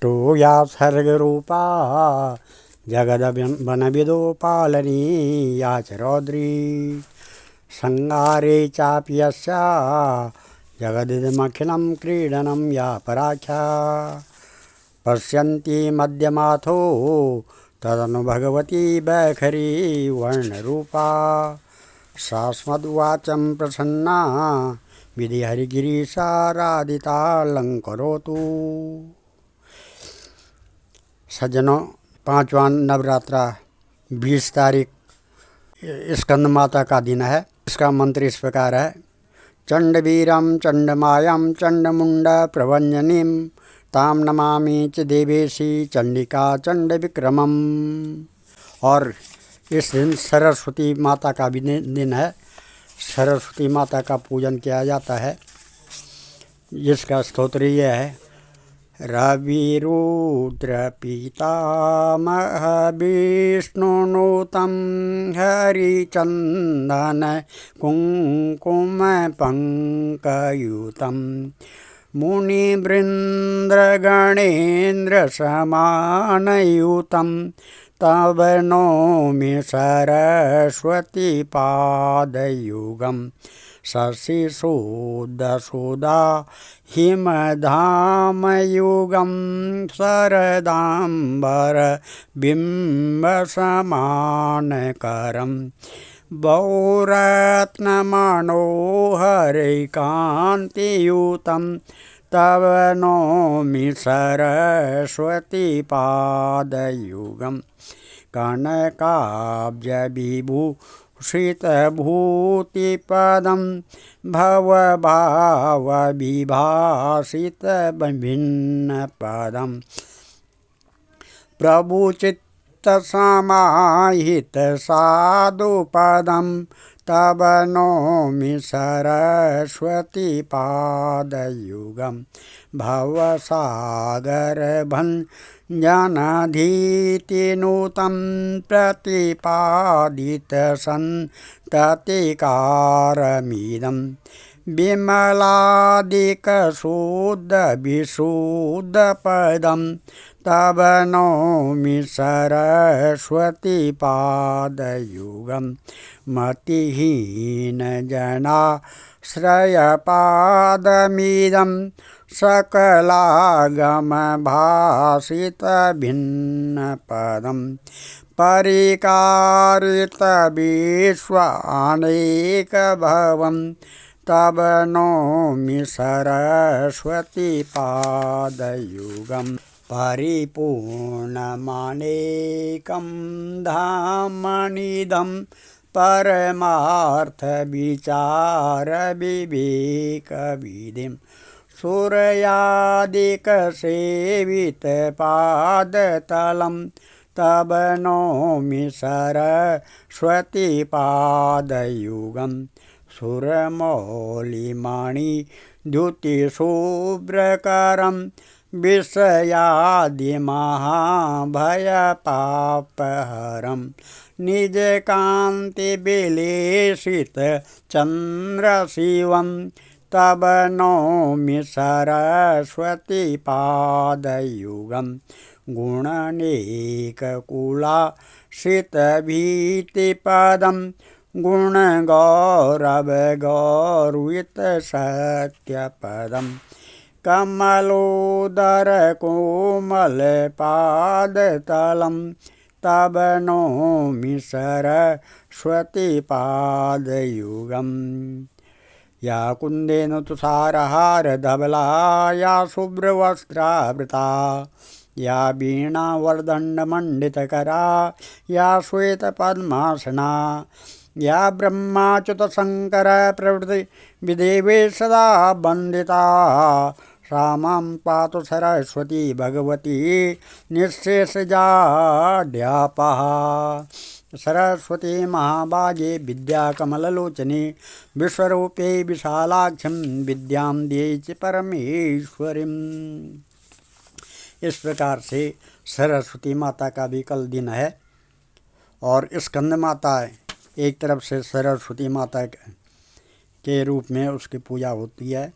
विष्टो या सर्गरूपा जगदवनविदो पालनी या च रौद्री संगारे चापि यस्या जगदिदमखिलं क्रीडनं या पराख्या पश्यन्ति मध्यमाथो तदनु भगवती बैखरी वर्णरूपा सास्मद्वाचं प्रसन्ना विधि हरिगिरीशाराधितालंकरोतु। सज्जनों, पांचवां नवरात्रा 20 तारीख स्कंद माता का दिन है। इसका मंत्र इस प्रकार है। चंडवीरम चंडमायम चंडमुंड प्रभंजनीम ताम नमामि च देवेशी चंडिका चंड विक्रमम। और इस दिन सरस्वती माता का भी दिन है। सरस्वती माता का पूजन किया जाता है, जिसका स्तोत्र यह है। रवि रुद्र पितामह विष्णुनुतं हरिचंदन कुंकुम पंकयुतं मुनिवृंद्रगणेन्द्र समानयुतं तव नौमि सरस्वती पादयुगं शशिशोदसुधा हिमधामयुगं शरदाम्बर बिम्बसमानकरं बहुरत्नमनोहरैकान्तियुतं तव नौमि सरस्वती पादयुगं कनकाब्जविभूषितभूतिपदं भवभावविभासितभिन्नपदं प्रभुचित्तसमाहितसाधुपदं तव नौमि सरस्वती पादयुगं भवसागरभञ्जनधीतिनुतं प्रतिपादितसन्ततिकारमिदं विमलादिकशुद्धविशुद्धपदं तव नौमि सरस्वती पादयुगं मतिहीनजनाश्रयपादमिदं सकलागमभासितभिन्नपदं परिकारितविश्वानेकभवं तव नौमि सरस्वती पादयुगं परिपूर्णमानेकं धामनिदं परमार्थविचारविवेकविधिं सूर्यादिकसेवितपादतलं तव नौमि सरस्वती पादयुगं सुरमौलिमणिद्युतिशुभ्रकरं विषयादिमहाभयपापहरं निजकान्तिविलेसितचन्द्रशिवं तव नौमि सरस्वती पादयुगं गुणनेककुलासितभीतिपदं गुणगौरवगौरवितसत्यपदं कमलोदरकोमलपादतलं तव नौमि सरस्वती पादयुगं या कुन्देन तुषारहारधवला या शुभ्रवस्त्रावृता या वीणावरदण्डमण्डितकरा या श्वेतपद्मासना या ब्रह्माच्युतशङ्करप्रभृति विदेवे सदा वन्दिता सा मां पातु सरस्वती भगवती निःशेषजाड्यापः। सरस्वती महाभागे विद्याकमललोचने विश्वरूपे विशालाक्षं विद्यां देहि च परमेश्वरीम्। इस प्रकार से सरस्वती माता का भी कल दिन है। और स्कंद माता एक तरफ से सरस्वती माता के रूप में उसकी पूजा होती है।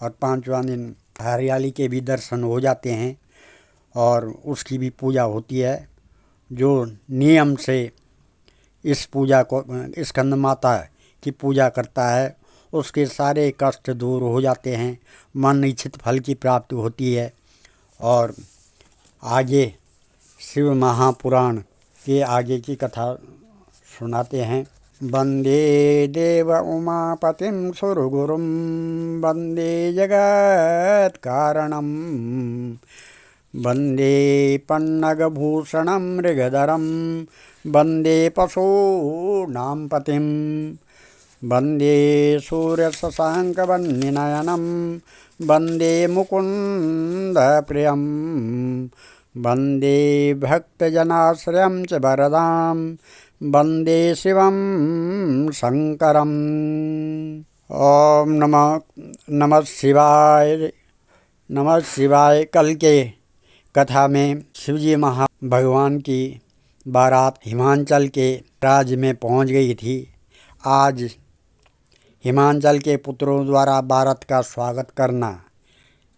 और पांचवा दिन हरियाली के भी दर्शन हो जाते हैं। और उसकी भी पूजा होती है। जो नियम से इस पूजा को स्कंद माता की पूजा करता है उसके सारे कष्ट दूर हो जाते हैं, मन इच्छित फल की प्राप्ति होती है। और आगे शिव महापुराण के आगे की कथा सुनाते हैं। वंदे देव उमापतिं सुरगुरुं वंदे जगत कारणं वंदे पन्नगभूषणं मृगधरं वंदे पशूनां पतिं वंदे सूर्यशशाङ्कवह्निनयनं वंदे मुकुन्दप्रियं वंदे भक्तजनाश्रयं च वरदां वंदे शिवं शंकरम्। ओम नमः शिवाय। नमः शिवाय। कल के कथा में शिवजी भगवान की बारात हिमांचल के राज्य में पहुंच गई थी। आज हिमांचल के पुत्रों द्वारा बारात का स्वागत करना,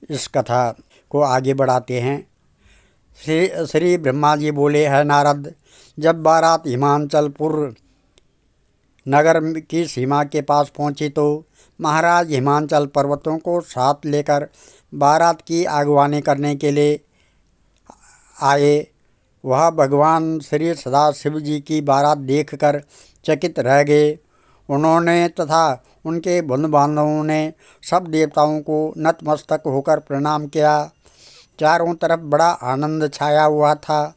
इस कथा को आगे बढ़ाते हैं। श्री ब्रह्मा जी बोले, है नारद, जब बारात हिमांचलपुर नगर की सीमा के पास पहुंची तो महाराज हिमांचल पर्वतों को साथ लेकर बारात की अगवानी करने के लिए आए। वह भगवान श्री सदाशिव जी की बारात देखकर चकित रह गए। उन्होंने तथा उनके बंधु बांधवों ने सब देवताओं को नतमस्तक होकर प्रणाम किया। चारों तरफ बड़ा आनंद छाया हुआ था।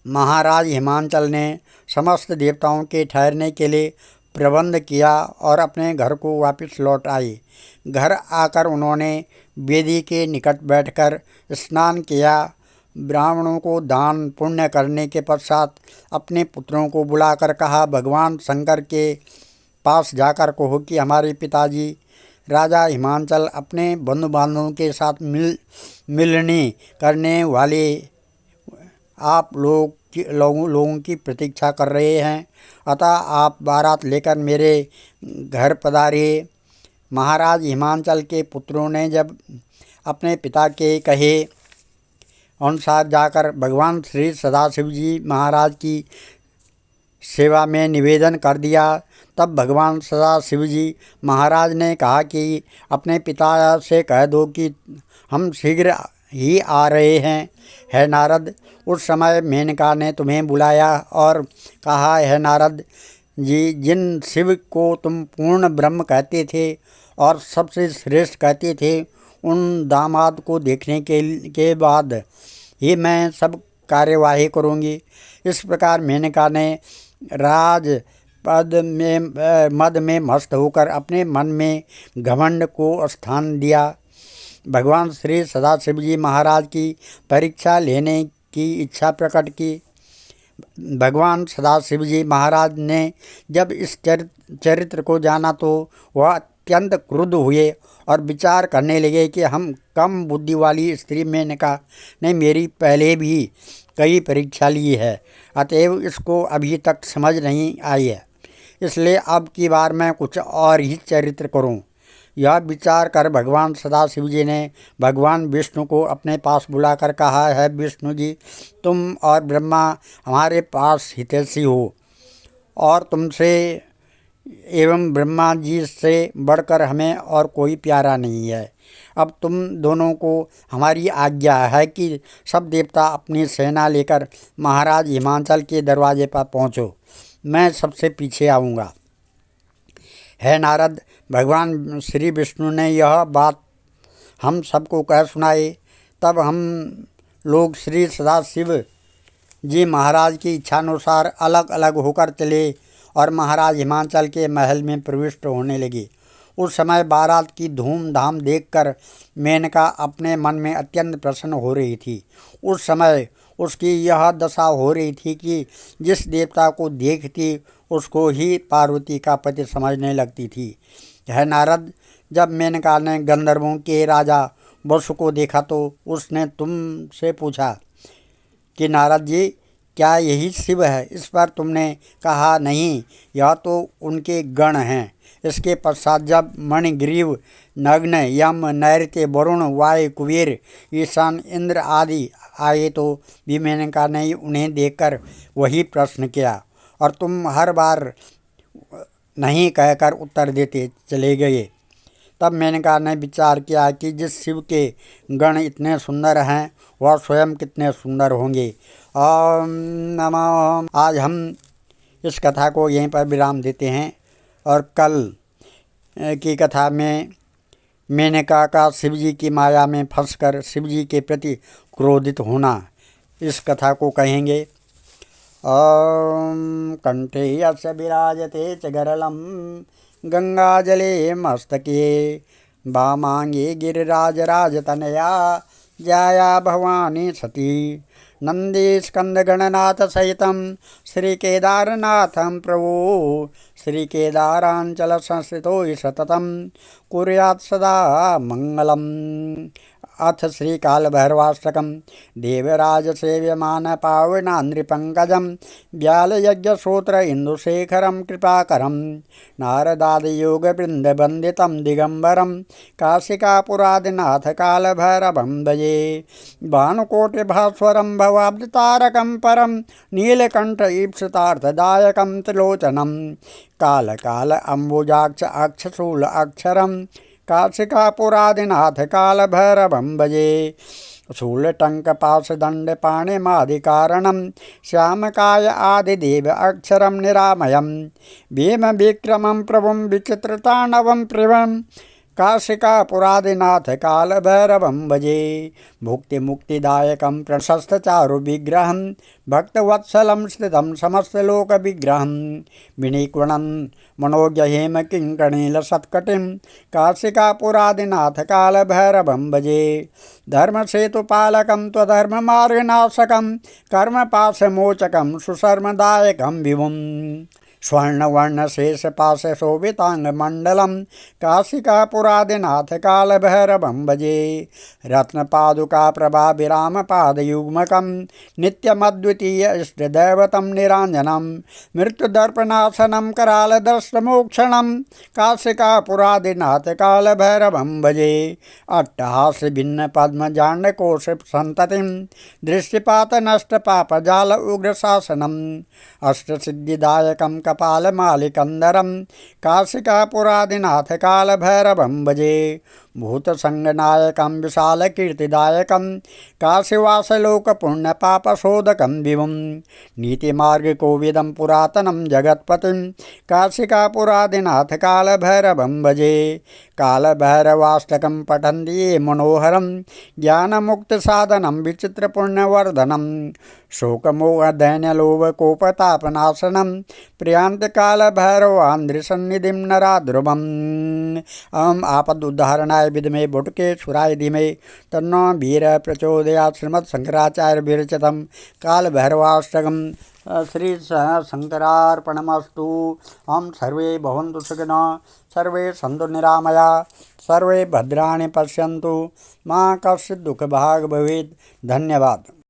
महाराज हिमांचल ने समस्त देवताओं के ठहरने के लिए प्रबंध किया और अपने घर को वापस लौट आए। घर आकर उन्होंने वेदी के निकट बैठकर स्नान किया। ब्राह्मणों को दान पुण्य करने के पश्चात अपने पुत्रों को बुलाकर कहा, भगवान शंकर के पास जाकर कहो कि हमारे पिताजी राजा हिमांचल अपने बंधु बांधवों के साथ मिलनी करने वाले आप लोगों की प्रतीक्षा कर रहे हैं, अतः आप बारात लेकर मेरे घर पधारिए। महाराज हिमांचल के पुत्रों ने जब अपने पिता के कहे अनुसार जाकर भगवान श्री सदाशिव जी महाराज की सेवा में निवेदन कर दिया, तब भगवान सदाशिव जी महाराज ने कहा कि अपने पिता से कह दो कि हम शीघ्र ही आ रहे हैं। है नारद, उस समय मेनका ने तुम्हें बुलाया और कहा, है नारद जी, जिन शिव को तुम पूर्ण ब्रह्म कहते थे और सबसे श्रेष्ठ कहते थे, उन दामाद को देखने के बाद ही मैं सब कार्यवाही करूँगी। इस प्रकार मेनका ने राजपद में मद में मस्त होकर अपने मन में घमंड को स्थान दिया। भगवान श्री सदाशिव जी महाराज की परीक्षा लेने की इच्छा प्रकट की। भगवान सदाशिव जी महाराज ने जब इस चरित्र को जाना तो वह अत्यंत क्रुद्ध हुए और विचार करने लगे कि हम कम बुद्धि वाली स्त्री मेनका ने मेरी पहले भी कई परीक्षा ली है, अतएव इसको अभी तक समझ नहीं आई है, इसलिए अब की बार मैं कुछ और ही चरित्र करूं। यह विचार कर भगवान सदाशिव जी ने भगवान विष्णु को अपने पास बुलाकर कहा, है विष्णु जी, तुम और ब्रह्मा हमारे पास हितैषी हो और तुमसे एवं ब्रह्मा जी से बढ़कर हमें और कोई प्यारा नहीं है। अब तुम दोनों को हमारी आज्ञा है कि सब देवता अपनी सेना लेकर महाराज हिमांचल के दरवाजे पर पहुँचो, मैं सबसे पीछे आऊँगा। है नारद, भगवान श्री विष्णु ने यह बात हम सबको कह सुनाई। तब हम लोग श्री सदाशिव जी महाराज की इच्छानुसार अलग अलग होकर चले और महाराज हिमांचल के महल में प्रविष्ट होने लगे। उस समय बारात की धूमधाम देखकर मेनका अपने मन में अत्यंत प्रसन्न हो रही थी। उस समय उसकी यह दशा हो रही थी कि जिस देवता को देखती उसको ही पार्वती का पति समझने लगती थी। है नारद, जब मेनका ने गंधर्वों के राजा वसु को देखा तो उसने तुमसे पूछा कि नारद जी, क्या यही शिव है? इस पर तुमने कहा, नहीं, यह तो उनके गण हैं। इसके पश्चात जब मणिग्रीव, नग्न, यम, नैऋत्य, वरुण, वायु, कुबेर, ईशान, इंद्र आदि आए तो भी मेनका ने उन्हें देखकर वही प्रश्न किया और तुम हर बार नहीं कहकर उत्तर देते चले गए। तब मेनका ने विचार किया कि जिस शिव के गण इतने सुंदर हैं वह स्वयं कितने सुंदर होंगे। ओम नमः। आज हम इस कथा को यहीं पर विराम देते हैं और कल की कथा में मेनका का शिवजी की माया में फंसकर शिवजी के प्रति क्रोधित होना, इस कथा को कहेंगे। ओम कंठे यस्य विराजते च गरलं गंगाजले मस्तके वामांगे गिरिराजराजतनया जाया भवानी सती नंदी स्कंदगणनाथ सहितं श्रीकेदारनाथं प्रभो श्रीकेदारांचल संस्थितो सततं कुर्यात् सदा मंगलम्। अथ श्रीकालभैरवाष्टकं देवराज सेव्यमान पावनान्द्रिपङ्कजं व्यालयज्ञसूत्र इंदुशेखरं कृपाकरं नारदादियोगवृन्दवन्दितं दिगम्बरं काशिकापुरादिनाथ कालभैरवं भजे भानुकोटिभास्वरं भवाब्जतारकं परं नीलकण्ठ ईप्सितार्थदायकं त्रिलोचनं कालकाल अम्बुजाक्ष अक्षशूल अक्षरं काशिकापुरादिनाथ कालभैरवं भजे शूलटङ्कपाशदण्डपाणिमादिकारणं श्यामकाय आदिदेव अक्षरं निरामयं भीमविक्रमं प्रभुं विचित्रताण्डवं प्रियं काशिकापुरादिनाथ कालभैरवं भजे भुक्तिमुक्तिदायकं प्रशस्तचारुविग्रहं भक्तवत्सलं स्थितं समस्तलोकविग्रहं विनिकुणं मनोज्ञहेम किङ्कणीलसत्कटिं काशिकापुरादिनाथ कालभैरवं भजे धर्मसेतुपालकं त्वधर्ममार्गनाशकं कर्मपाशमोचकं सुशर्मदायकं विभुं स्वर्णवर्णशेषपाशशोभिताङ्गमण्डलं काशिकापुरादिनाथ कालभैरवं भजे रत्नपादुकाप्रभाभिरामपादयुग्मकं नित्यमद्वितीय इष्टदैवतं निराञ्जनं मृत्युदर्पणासनं करालदर्शनमोक्षणं काशिकापुरादिनाथ कालभैरवं भजे अट्टहासभिन्नपद्मजाण्डकोशसन्ततिं दृष्टिपातनष्टपापजाल उग्रशासनम् अष्टसिद्धिदायकं कपालमालिकन्दरं काशिकापुरादिनाथ कालभैरवं भजे भूतसंगनायकं विशालकीर्तिदायकं काशीवासलोकपुण्यपापशोधकं विभुं नीतिमार्गकोविदं पुरातनं जगत्पतिं काशिकापुरादिनाथ कालभैरवं भजे कालभैरवाष्टकं पठन्ति ये मनोहरं ज्ञानमुक्तिसाधनं विचित्रपुण्यवर्धनं शोकमोहदैन्यलोभकोपतापनाशनं प्रियान्तकालभैरवान्द्रिसन्निधिं नराध्रुवम्। आपदुद्धारणाय विद्महे बटुकेश्वराय धीमहि तन्नो वीरः प्रचोदयात्। श्रीमद्शंकराचार्य विरचितं कालभैरवाष्टकं श्री शंकरार्पणमस्तु। हम सर्वे भवन्तु सुखिनः, सर्वे सन्तु निरामयाः, सर्वे भद्राणि पश्यन्तु, मा कश्चित् दुःखभाग् भवेत्। धन्यवाद।